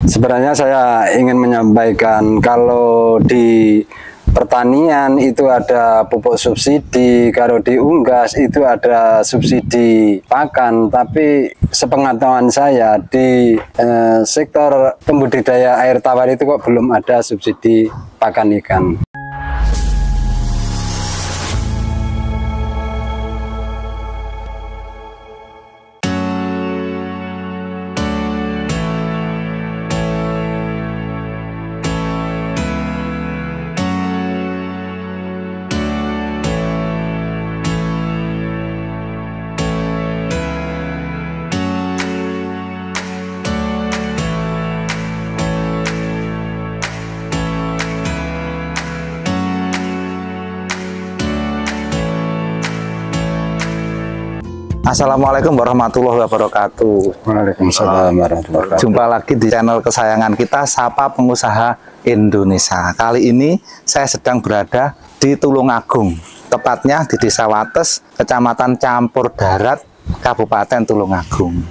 Sebenarnya saya ingin menyampaikan kalau di pertanian itu ada pupuk subsidi, kalau di unggas itu ada subsidi pakan, tapi sepengetahuan saya di sektor pembudidaya air tawar itu kok belum ada subsidi pakan ikan. Assalamualaikum warahmatullahi wabarakatuh. Waalaikumsalam warahmatullahi wabarakatuh. Jumpa lagi di channel kesayangan kita, Sapa Pengusaha Indonesia. Kali ini saya sedang berada di Tulungagung, tepatnya di Desa Wates, Kecamatan Campur Darat, Kabupaten Tulungagung.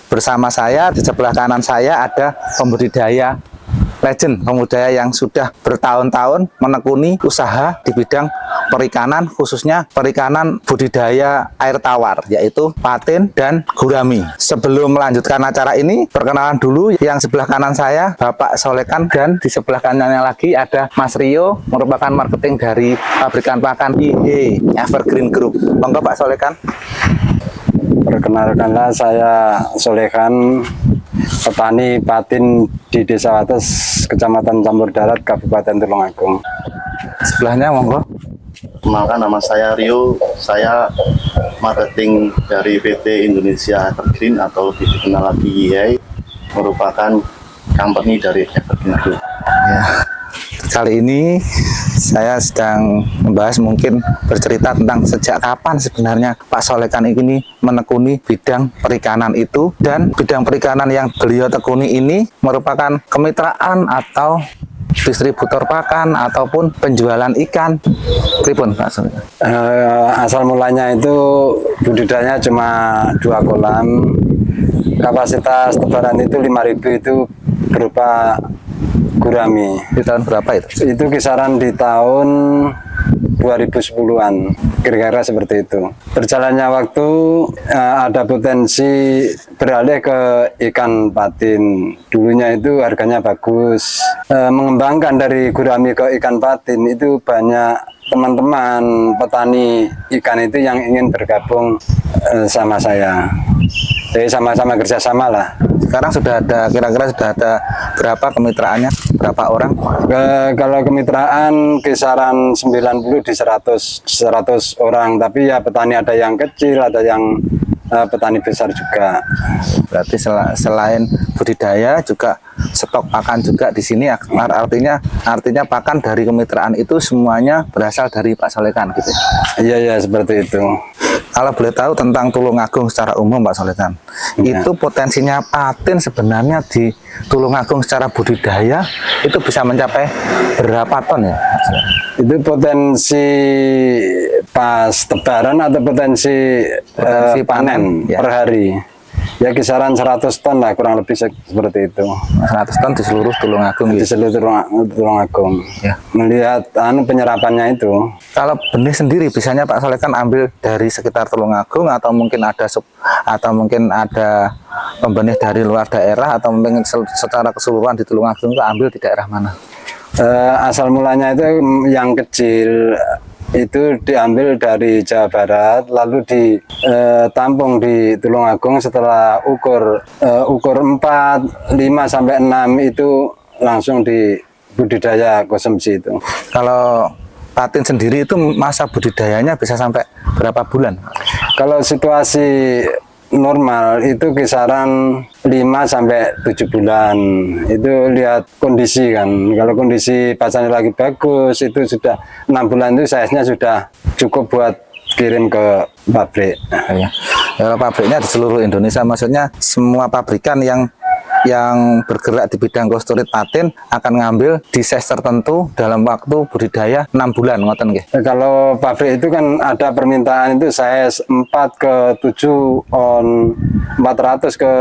Bersama saya, di sebelah kanan saya ada pembudidaya legend, pembudidaya yang sudah bertahun-tahun menekuni usaha di bidang perikanan, khususnya perikanan budidaya air tawar, yaitu patin dan gurami. Sebelum melanjutkan acara ini, perkenalan dulu. Yang sebelah kanan saya Bapak Solekan, dan di sebelah kanannya lagi ada Mas Rio, merupakan marketing dari pabrikan pakan IH Evergreen Group. Monggo Pak Solekan. Perkenalkanlah, saya Solekan, petani patin di Desa Wates, Kecamatan Campur Darat, Kabupaten Tulungagung. Sebelahnya monggo. Kenalkan, nama saya Rio, saya marketing dari PT Indonesia Evergreen atau lebih dikenal lagi IHI, merupakan company dari Evergreen Group. Ya. Kali ini saya sedang membahas, mungkin bercerita tentang sejak kapan sebenarnya Pak Solekan ini menekuni bidang perikanan itu, dan bidang perikanan yang beliau tekuni ini merupakan kemitraan atau distributor pakan ataupun penjualan ikan. Pripun Pak Solekan? Asal mulanya itu budidaya cuma 2 kolam, kapasitas tebaran itu 5.000, itu berupa gurami. Di tahun berapa itu? Itu kisaran di tahun 2010-an, kira-kira seperti itu. Berjalannya waktu ada potensi beralih ke ikan patin. Dulunya itu harganya bagus. Mengembangkan dari gurami ke ikan patin itu banyak teman-teman petani ikan itu yang ingin bergabung sama saya. Jadi sama-sama kerjasama lah. Sekarang sudah ada, kira-kira sudah ada berapa kemitraannya? Berapa orang? Kalau kemitraan kisaran 90 di 100 orang, tapi ya petani ada yang kecil, ada yang petani besar juga. Berarti selain budidaya juga stok pakan juga di sini, artinya pakan dari kemitraan itu semuanya berasal dari Pak Solekan gitu. Iya, seperti itu. Kalau boleh tahu tentang Tulungagung secara umum Pak Solekan, itu potensinya patin sebenarnya di Tulungagung secara budidaya itu bisa mencapai berapa ton ya? Itu potensi pas tebaran atau potensi panen ya, per hari? Ya kisaran 100 ton lah, kurang lebih seperti itu. 100 ton di seluruh Tulungagung. Di seluruh Tulungagung. Ya. Melihat penyerapannya itu. Kalau benih sendiri biasanya Pak Solekan ambil dari sekitar Tulungagung, atau mungkin ada pembenih dari luar daerah, atau mungkin secara keseluruhan di Tulungagung itu ambil di daerah mana? Asal mulanya itu yang kecil itu diambil dari Jawa Barat, lalu ditampung di Tulungagung. Setelah ukur 4, 5 sampai 6 itu langsung di budidaya konsumsi itu. Kalau patin sendiri itu masa budidayanya bisa sampai berapa bulan? Kalau situasi normal itu kisaran 5 sampai 7 bulan. Itu lihat kondisi kan. Kalau kondisi pasarnya lagi bagus, itu sudah 6 bulan itu size-nya sudah cukup buat kirim ke pabrik. Ya. Kalau pabriknya di seluruh Indonesia, maksudnya semua pabrikan yang yang bergerak di bidang kosturit patin akan ngambil di size tertentu dalam waktu budidaya 6 bulan, ngoten nggih. Kalau pabrik itu kan ada permintaan itu size 4 ke 7 on 400 ke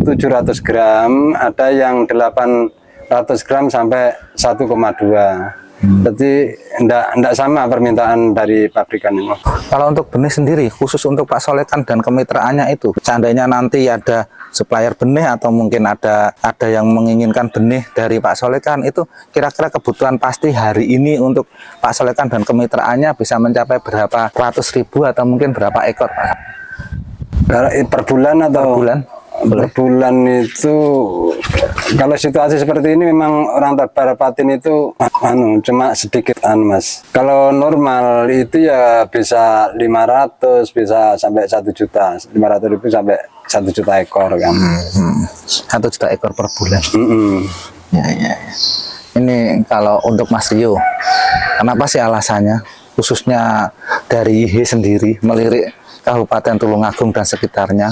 700 gram, ada yang 800 gram sampai 1,2. Jadi enggak sama permintaan dari pabrikan ini. Kalau untuk benih sendiri, khusus untuk Pak Solekan dan kemitraannya itu, seandainya nanti ada supplier benih atau mungkin ada yang menginginkan benih dari Pak Solekan, itu kira-kira kebutuhan pasti hari ini untuk Pak Solekan dan kemitraannya bisa mencapai berapa ratus ribu atau mungkin berapa ekor, Pak? Per bulan atau? Per bulan. Per bulan itu kalau situasi seperti ini memang orang tebar patin itu cuma sedikit Mas. Kalau normal itu ya bisa 500, bisa sampai 1 juta, 500.000 sampai 1 juta ekor kan. 1 juta ekor per bulan. Ya. Ini kalau untuk Mas Rio, kenapa sih alasannya khususnya dari YH sendiri melirik Kabupaten Tulungagung dan sekitarnya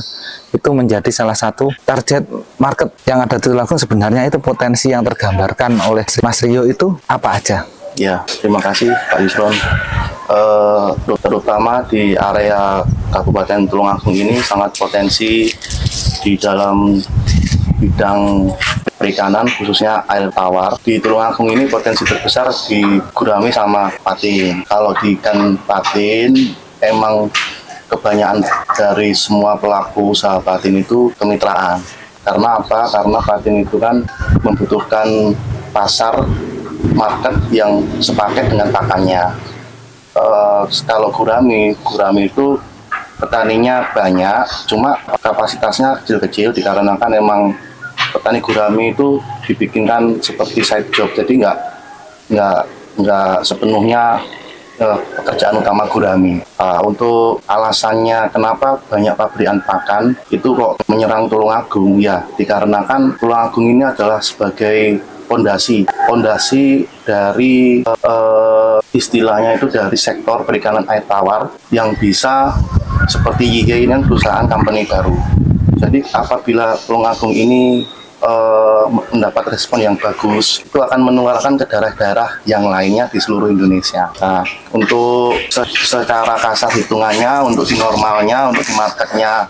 itu menjadi salah satu target market yang ada di Tulungagung? Sebenarnya itu potensi yang tergambarkan oleh Mas Rio itu apa aja? Ya, terima kasih Pak Yusron. Terutama di area Kabupaten Tulungagung ini sangat potensi di dalam bidang perikanan, khususnya air tawar. Di Tulungagung ini potensi terbesar di gurami sama patin. Kalau di ikan patin emang kebanyakan dari semua pelaku usaha patin itu kemitraan. Karena apa? Karena patin itu kan membutuhkan pasar market yang sepaket dengan pakannya. Kalau gurami itu petaninya banyak, cuma kapasitasnya kecil-kecil dikarenakan emang petani gurami itu dibikinkan seperti side job, jadi nggak sepenuhnya pekerjaan utama gurami. Untuk alasannya kenapa banyak pabrikan pakan itu kok menyerang Tulungagung, ya dikarenakan Tulungagung ini adalah sebagai pondasi dari istilahnya itu dari sektor perikanan air tawar yang bisa seperti YH ini kan perusahaan company baru. Jadi apabila Tulungagung ini mendapat respon yang bagus, itu akan menularkan ke daerah-daerah yang lainnya di seluruh Indonesia. Nah, untuk secara kasar hitungannya, untuk di normalnya, untuk di marketnya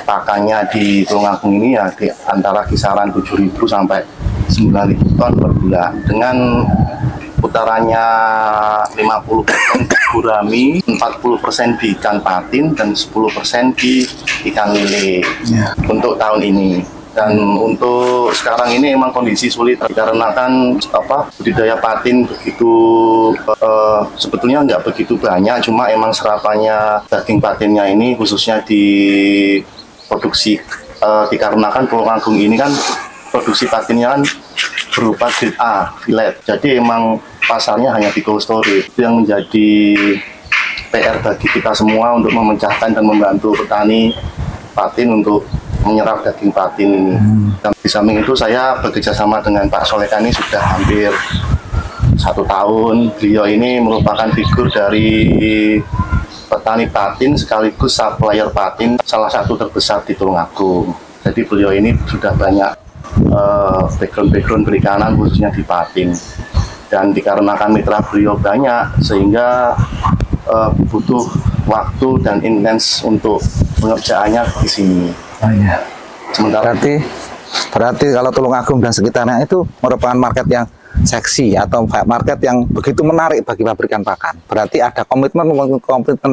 pakannya di Tulungagung ini ya di antara kisaran 7.000 sampai 9.000 ton per bulan, dengan putarannya 50% di gurami, 40% di ikan patin, dan 10% di ikan lele untuk tahun ini. Dan untuk sekarang ini emang kondisi sulit dikarenakan budidaya patin begitu sebetulnya nggak begitu banyak, cuma emang serapannya daging patinnya ini khususnya di produksi dikarenakan Tulungagung ini kan produksi patinnya kan berupa grade A, fillet. Jadi emang pasarnya hanya di cold storage. Itu yang menjadi PR bagi kita semua untuk memecahkan dan membantu petani patin untuk menyerap daging patin ini. Dan di samping itu saya bekerja sama dengan Pak Solekan ini sudah hampir 1 tahun. Beliau ini merupakan figur dari petani patin sekaligus supplier patin salah satu terbesar di Tulungagung. Jadi beliau ini sudah banyak background perikanan khususnya di patin. Dan dikarenakan mitra beliau banyak sehingga butuh waktu dan intens untuk pengerjaannya di sini. Sementara berarti kalau Tulungagung dan sekitarnya itu merupakan market yang seksi atau market yang begitu menarik bagi pabrikan pakan. Berarti ada komitmen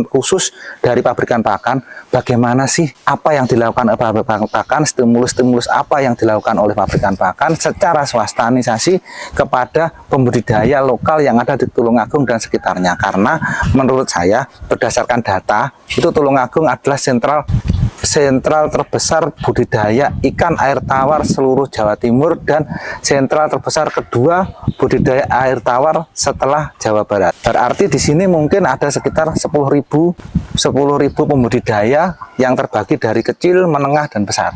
khusus dari pabrikan pakan. Bagaimana sih apa yang dilakukan oleh pabrikan pakan, stimulus apa yang dilakukan oleh pabrikan pakan secara swastanisasi kepada pembudidaya lokal yang ada di Tulungagung dan sekitarnya. Karena menurut saya berdasarkan data itu Tulungagung adalah sentral terbesar budidaya ikan air tawar seluruh Jawa Timur dan sentral terbesar kedua budidaya air tawar setelah Jawa Barat. Berarti di sini mungkin ada sekitar 10.000 pembudidaya yang terbagi dari kecil, menengah, dan besar.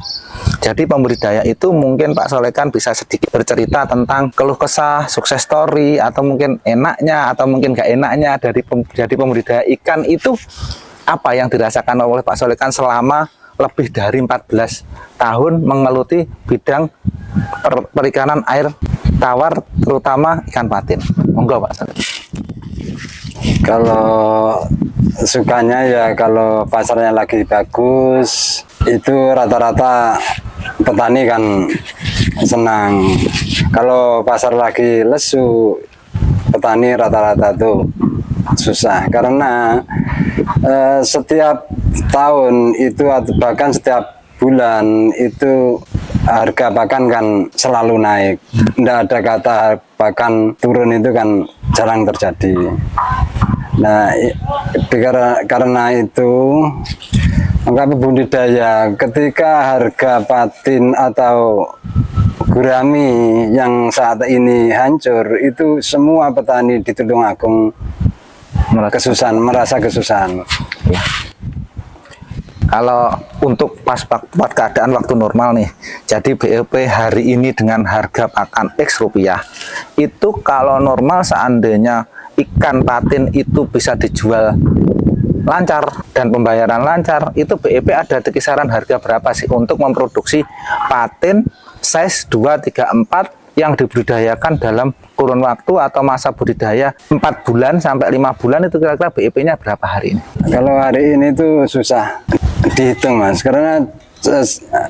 Jadi pembudidaya itu mungkin Pak Solekan bisa sedikit bercerita tentang keluh kesah, sukses story, atau mungkin enaknya atau mungkin gak enaknya dari jadi pembudidaya ikan itu, apa yang dirasakan oleh Pak Solekan selama lebih dari 14 tahun menggeluti bidang perikanan air tawar, terutama ikan patin. Monggo Pak Sandi. Kalau sukanya ya kalau pasarnya lagi bagus, itu rata-rata petani kan senang. Kalau pasar lagi lesu, petani rata-rata tuh susah karena setiap tahun itu atau bahkan setiap bulan itu harga pakan kan selalu naik. Tidak ada kata pakan turun, itu kan jarang terjadi. Nah, karena itu maka pembudidaya ketika harga patin atau gurami yang saat ini hancur, itu semua petani di Tulungagung merasa kesusahan. Ya. Kalau untuk pas keadaan waktu normal nih, jadi BLP hari ini dengan harga pakan X rupiah, itu kalau normal seandainya ikan patin itu bisa dijual lancar dan pembayaran lancar, itu BEP ada di kisaran harga berapa sih untuk memproduksi patin size 2, 3, 4 yang dibudidayakan dalam kurun waktu atau masa budidaya 4 bulan sampai 5 bulan, itu kira-kira BEP-nya berapa hari ini? Kalau hari ini tuh susah dihitung Mas, karena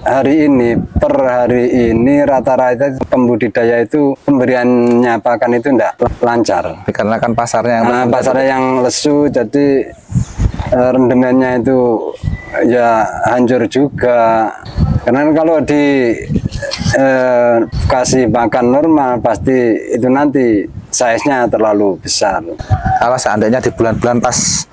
hari ini per hari ini rata-rata pembudidaya itu pemberiannya pakan itu tidak lancar karena kan pasarnya yang lesu, jadi rendemennya itu ya hancur juga. Karena kalau kasih makan normal pasti itu nanti size-nya terlalu besar. Kalau seandainya di bulan-bulan pas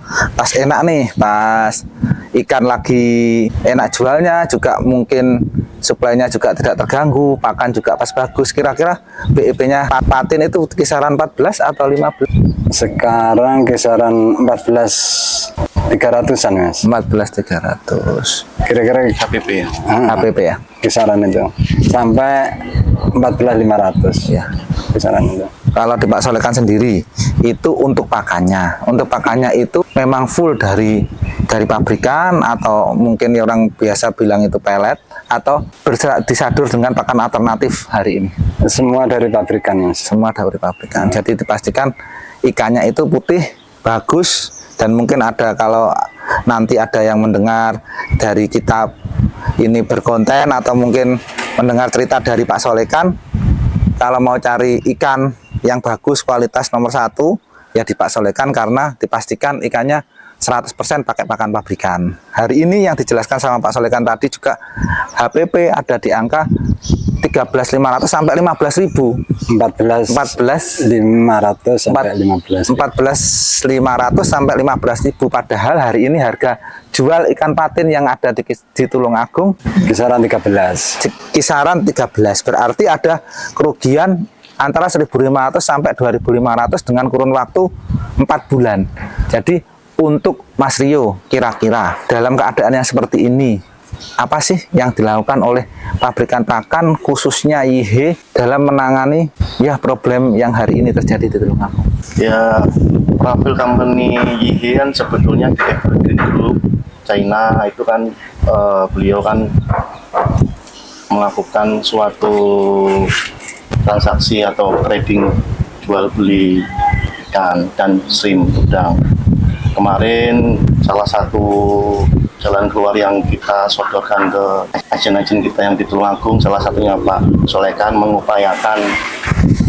enak nih, pas ikan lagi enak jualnya, juga mungkin suplainya juga tidak terganggu, pakan juga pas bagus, kira-kira BEP-nya patin itu kisaran 14 atau 15? Sekarang kisaran 14.300-an Mas. 14.300 kira-kira HPP ya? HPP ya? Kisaran itu sampai 14.500 ya, kisaran itu. Kalau di Pak Solekan sendiri itu untuk pakannya itu memang full dari pabrikan, atau mungkin orang biasa bilang itu pelet, atau disadur dengan pakan alternatif hari ini? Semua dari pabrikan Mas. Semua dari pabrikan. Jadi dipastikan ikannya itu putih, bagus, dan mungkin ada, kalau nanti ada yang mendengar dari kita ini berkonten atau mungkin mendengar cerita dari Pak Solekan, kalau mau cari ikan yang bagus, kualitas nomor 1 ya di Pak Solekan, karena dipastikan ikannya 100% pakai pakan pabrikan. Hari ini yang dijelaskan sama Pak Solekan tadi juga HPP ada di angka 13.500 sampai 15.000. 14.500 sampai 15.000. 14.500 sampai 15.000. Padahal hari ini harga jual ikan patin yang ada di Tulungagung kisaran 13. Kisaran 13. Berarti ada kerugian antara 1.500 sampai 2.500 dengan kurun waktu 4 bulan. Jadi untuk Mas Rio, kira-kira dalam keadaan yang seperti ini, apa sih yang dilakukan oleh pabrikan pakan khususnya YH dalam menangani ya problem yang hari ini terjadi di Tulungagung? Ya, profil company YH kan sebetulnya di Evergreen Group China itu kan beliau kan melakukan suatu transaksi atau trading jual beli ikan dan shrimp udang. Kemarin salah satu jalan keluar yang kita sodorkan ke agen-agen kita yang di Tulungagung, salah satunya Pak Solekan mengupayakan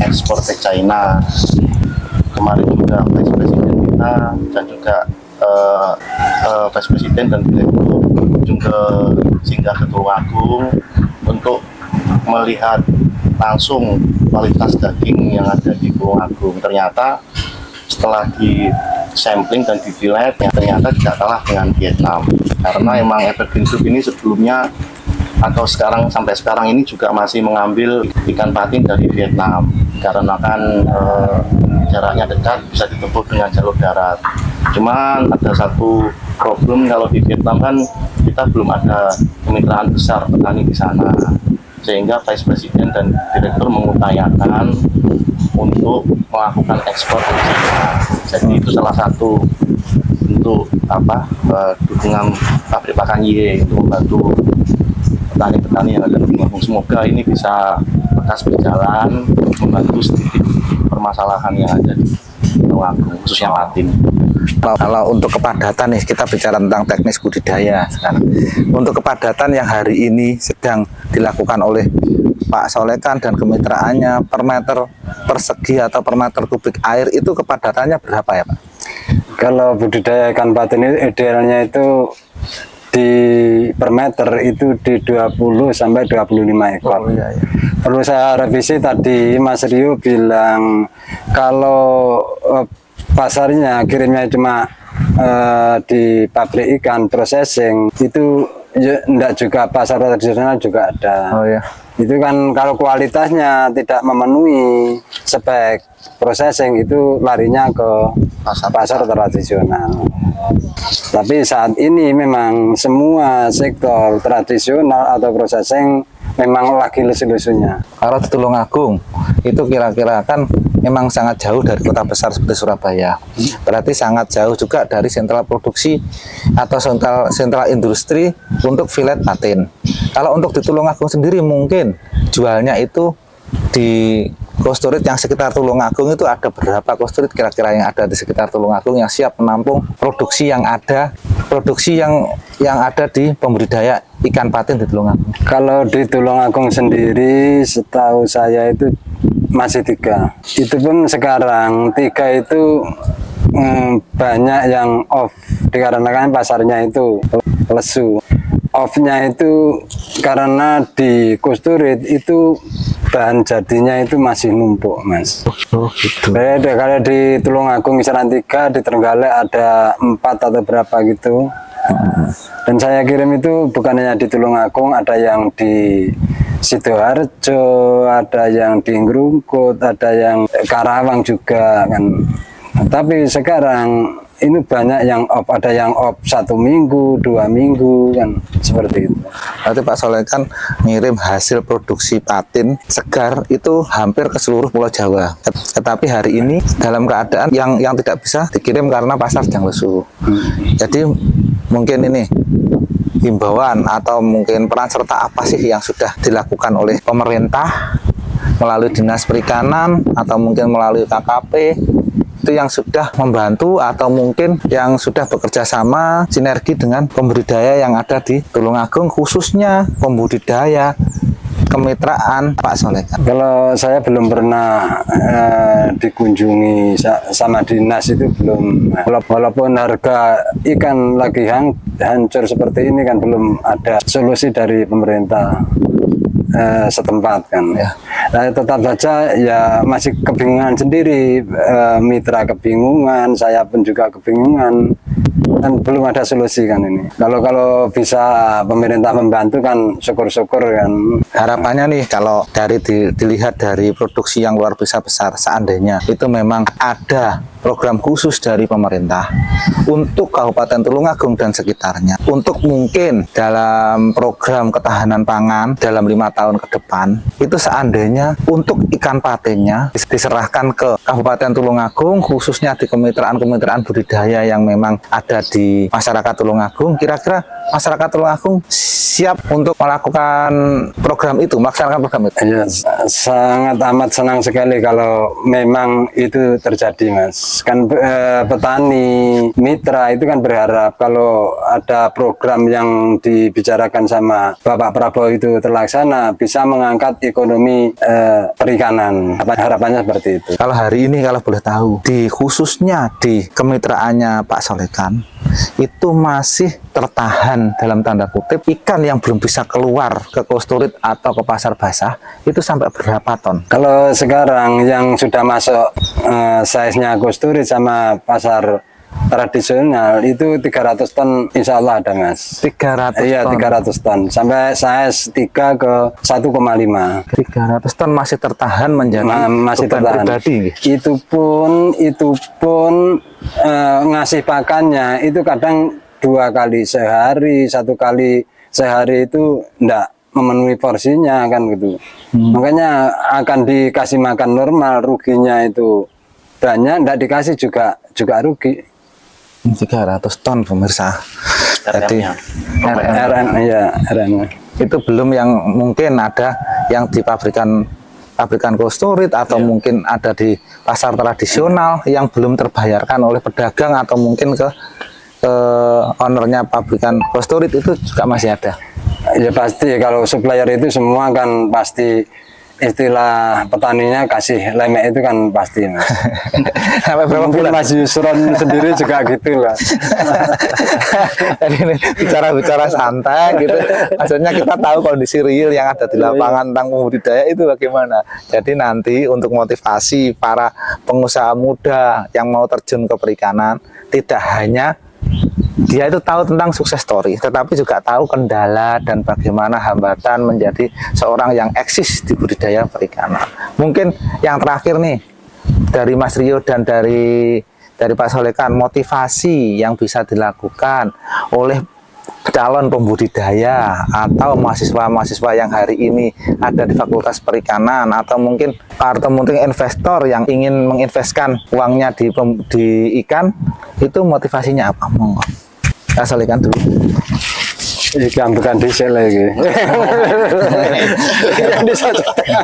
ekspor ke China. Kemarin juga Vice Presiden kita dan juga Vice Presiden dan Direktur berkunjung ke singgah ke Tulungagung untuk melihat langsung kualitas daging yang ada di Tulungagung. Ternyata setelah di sampling dan di fillet, ternyata tidak kalah dengan Vietnam, karena emang Evergreen Group ini sebelumnya atau sampai sekarang ini juga masih mengambil ikan patin dari Vietnam, karena kan jaraknya dekat, bisa ditempuh dengan jalur darat. Cuman ada satu problem, kalau di Vietnam kan kita belum ada kemitraan besar petani di sana, sehingga Vice President dan Direktur mengupayakan untuk melakukan ekspor ke China. Jadi itu salah satu bentuk dukungan pabrik pakan YE untuk membantu petani-petani yang ada di Tulung Agung. Semoga ini bisa lekas berjalan, membantu sedikit permasalahan yang ada di Tulung Agung, khususnya patin. Kalau untuk kepadatan nih, kita bicara tentang teknis budidaya sekarang. Untuk kepadatan yang hari ini sedang dilakukan oleh Pak Solekan dan kemitraannya, per meter persegi atau per meter kubik air itu kepadatannya berapa ya Pak? Kalau budidaya ikan patin itu idealnya itu di per meter itu di 20 sampai 25 ekor. Oh, iya. Perlu saya revisi tadi, Mas Rio bilang kalau pasarnya kirimnya cuma di pabrik ikan processing, itu enggak juga, pasar tradisional juga ada. Oh iya. Itu kan kalau kualitasnya tidak memenuhi spek processing, itu larinya ke pasar tradisional. Tapi saat ini memang semua sektor tradisional atau processing memang lagi lesu-lesunya. Kalau di Tulung Agung itu kira-kira kan memang sangat jauh dari kota besar seperti Surabaya. Berarti sangat jauh juga dari sentral produksi atau sentral industri untuk filet patin. Kalau untuk di Tulung Agung sendiri mungkin jualnya itu di kosturit yang sekitar Tulung Agung itu ada berapa kosturit kira-kira yang ada di sekitar Tulung Agung yang siap menampung produksi yang ada di pembudidaya ikan patin di Tulung Agung? Kalau di Tulung Agung sendiri setahu saya itu masih 3. Itu pun sekarang 3 itu banyak yang off dikarenakan pasarnya itu lesu. Off-nya itu karena di kosturit itu bahan jadinya itu masih numpuk, Mas. Oh gitu. Beda kalau di Tulung Agung kisaran 3, di Trenggalek ada 4 atau berapa gitu. Dan saya kirim itu bukan hanya di Tulung Agung, ada yang di Sidoarjo, ada yang di Ngrungkut, ada yang Karawang juga kan. Tapi sekarang ini banyak yang off, ada yang off 1 minggu, 2 minggu kan, seperti itu. Berarti Pak Solekan ngirim hasil produksi patin segar itu hampir ke seluruh Pulau Jawa. Tetapi hari ini dalam keadaan yang tidak bisa dikirim karena pasar sedang lesu. Jadi mungkin ini himbauan atau mungkin peran serta apa sih yang sudah dilakukan oleh pemerintah melalui Dinas Perikanan atau mungkin melalui KKP itu yang sudah membantu atau mungkin yang sudah bekerja sama sinergi dengan pembudidaya yang ada di Tulung Agung, khususnya pembudidaya kemitraan Pak Solekan? Kalau saya belum pernah dikunjungi sama dinas itu belum. Walaupun harga ikan lagi hancur seperti ini kan belum ada solusi dari pemerintah setempat kan. Ya. Nah, tetap saja ya masih kebingungan sendiri, mitra kebingungan, saya pun juga kebingungan. Kan belum ada solusi kan ini. Kalau bisa pemerintah membantu kan syukur-syukur kan. Harapannya nih kalau dilihat dari produksi yang luar biasa besar, seandainya itu memang ada program khusus dari pemerintah untuk Kabupaten Tulung Agung dan sekitarnya, untuk mungkin dalam program ketahanan pangan dalam 5 tahun ke depan, itu seandainya untuk ikan patinnya diserahkan ke Kabupaten Tulung Agung, khususnya di kemitraan-kemitraan budidaya yang memang ada di masyarakat Tulung Agung, kira-kira masyarakat Tulung Agung siap untuk melakukan program itu, melaksanakan program itu? Ya, sangat amat senang sekali kalau memang itu terjadi, Mas. Kan petani mitra itu kan berharap kalau ada program yang dibicarakan sama Bapak Prabowo itu terlaksana, bisa mengangkat ekonomi perikanan. Harapannya seperti itu. Kalau hari ini kalau boleh tahu, khususnya di kemitraannya Pak Solekan, itu masih tertahan dalam tanda kutip ikan yang belum bisa keluar ke kosturit atau ke pasar basah itu sampai berapa ton? Kalau sekarang yang sudah masuk size-nya kosturit sama pasar tradisional itu 300 ton insya Allah ada, Mas. 300 iya, ton? Iya 300 ton sampai size 3 ke 1,5. 300 ton masih tertahan menjadi masih beban tertahan pribadi. Itu pun ngasih pakannya itu kadang 2 kali sehari, 1 kali sehari itu enggak memenuhi porsinya kan gitu. Makanya akan dikasih makan normal, ruginya itu banyak, enggak dikasih juga rugi. 300 ton pemirsa. Jadi RM-nya. RM. itu belum yang mungkin ada yang di pabrikan Costorit atau mungkin ada di pasar tradisional yang belum terbayarkan oleh pedagang atau mungkin ke ownernya pabrikan Costorit, itu juga masih ada. Ya pasti, kalau supplier itu semua kan pasti istilah petaninya kasih lemek itu kan pasti, Mas. Sampai berapa Mungkin bulan? Mas Yusron sendiri juga gitu lah. Jadi ini bicara santai gitu. Maksudnya kita tahu kondisi real yang ada di lapangan tentang budidaya itu bagaimana. Jadi nanti untuk motivasi para pengusaha muda yang mau terjun ke perikanan, tidak hanya dia itu tahu tentang sukses story, tetapi juga tahu kendala dan bagaimana hambatan menjadi seorang yang eksis di budidaya perikanan. Mungkin yang terakhir nih dari Mas Rio dan dari Pak Solekan, motivasi yang bisa dilakukan oleh calon pembudidaya atau mahasiswa-mahasiswa yang hari ini ada di Fakultas Perikanan atau mungkin investor yang ingin menginvestkan uangnya di ikan, itu motivasinya apa? Monggo. Saya Solekan dulu. Ikan bukan diesel lagi. Yang disocokkan.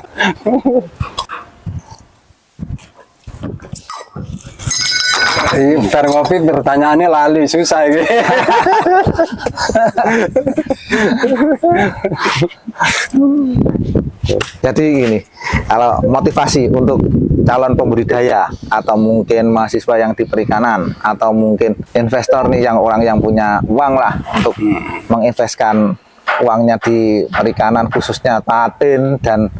Ini bar ngopi pertanyaannya lali, susah ini. Jadi gini, kalau motivasi untuk calon pembudidaya atau mungkin mahasiswa yang di perikanan atau mungkin investor nih, yang orang yang punya uang lah untuk menginvestkan uangnya di perikanan khususnya patin dan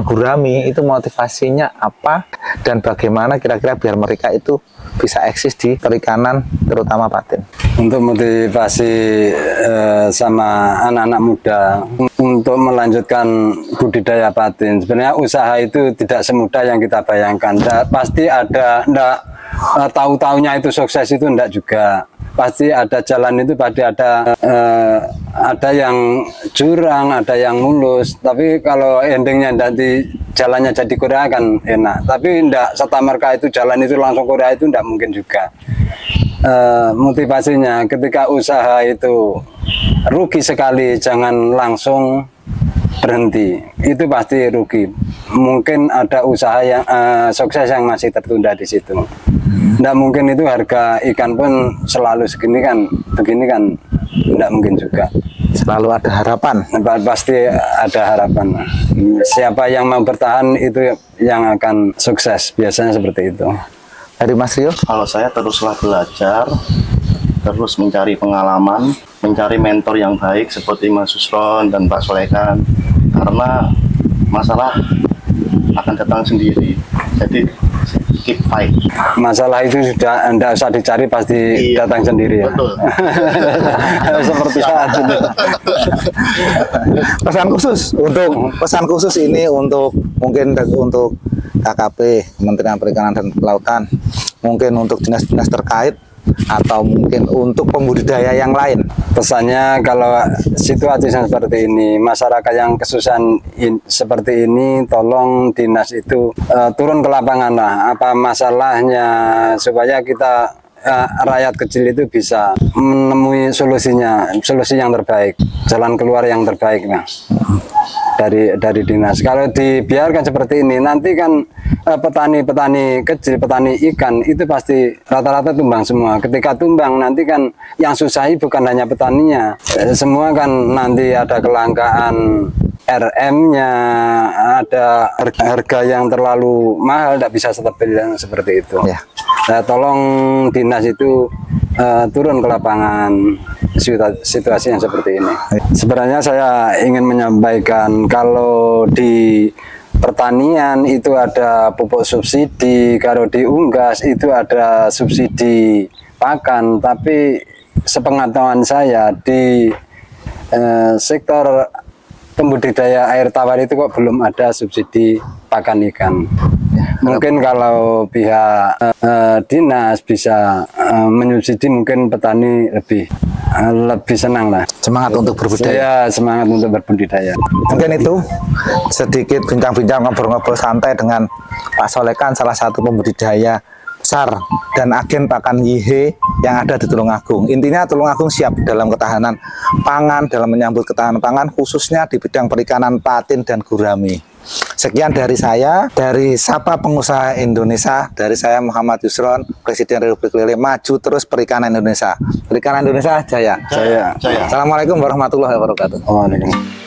gurami, itu motivasinya apa dan bagaimana kira-kira biar mereka itu bisa eksis di perikanan terutama patin? Untuk motivasi sama anak-anak muda untuk melanjutkan budidaya patin, sebenarnya usaha itu tidak semudah yang kita bayangkan. Pasti ada, tahu-taunya itu sukses itu enggak juga. Pasti ada jalan itu, pasti ada yang curang, ada yang mulus. Tapi kalau endingnya nanti jalannya jadi Korea kan enak. Tapi enggak serta-merta itu jalan itu langsung Korea, itu enggak mungkin juga. Motivasinya ketika usaha itu rugi sekali, jangan langsung berhenti. Itu pasti rugi. Mungkin ada usaha yang sukses yang masih tertunda di situ. Nggak mungkin itu harga ikan pun selalu segini kan, begini kan, nggak mungkin juga. Selalu ada harapan. Pasti ada harapan. Siapa yang mau bertahan itu yang akan sukses, biasanya seperti itu. Dari Mas Rio? Kalau saya teruslah belajar, terus mencari pengalaman, mencari mentor yang baik seperti Mas Yusron dan Pak Solekan, karena masalah akan datang sendiri. Jadi keep fight. Masalah itu sudah tidak usah dicari, pasti datang sendiri ya. Betul. Seperti saat ini. Pesan khusus ini untuk mungkin untuk KKP, Kementerian Perikanan dan Kelautan, mungkin untuk dinas-dinas terkait atau mungkin untuk pembudidaya yang lain. Pesannya, kalau situasi seperti ini, masyarakat yang kesusahan seperti ini, tolong dinas itu turun ke lapangan lah. Apa masalahnya, supaya kita rakyat kecil itu bisa menemui solusinya, solusi yang terbaik, jalan keluar yang terbaik lah dari dinas. Kalau dibiarkan seperti ini, nanti kan petani-petani kecil, petani ikan itu pasti rata-rata tumbang semua. Ketika tumbang, nanti kan yang susahi bukan hanya petaninya, semua kan nanti ada kelangkaan RM-nya, ada harga yang terlalu mahal, tidak bisa stabil seperti itu. Ya. Nah, tolong dinas itu turun ke lapangan situasi yang seperti ini. Sebenarnya saya ingin menyampaikan, kalau di pertanian itu ada pupuk subsidi, kalau di unggas itu ada subsidi pakan, tapi sepengetahuan saya di sektor pembudidaya air tawar itu kok belum ada subsidi pakan ikan. Mungkin kalau pihak dinas bisa menyubsidi, mungkin petani lebih senang lah. Semangat untuk berbudidaya. Ya, semangat untuk berbudidaya. Mungkin itu sedikit bincang-bincang, ngobrol-ngobrol santai dengan Pak Solekan, salah satu pembudidaya SAR dan agen pakan YIHE yang ada di Tulungagung. Intinya Tulungagung siap dalam ketahanan pangan, dalam menyambut ketahanan pangan khususnya di bidang perikanan patin dan gurami. Sekian dari saya, dari Sapa Pengusaha Indonesia, dari saya Muhammad Yusron, Presiden Republik Lele, maju terus perikanan Indonesia. Perikanan Indonesia jaya. Jaya. Assalamualaikum warahmatullahi wabarakatuh. Waalaikumsalam.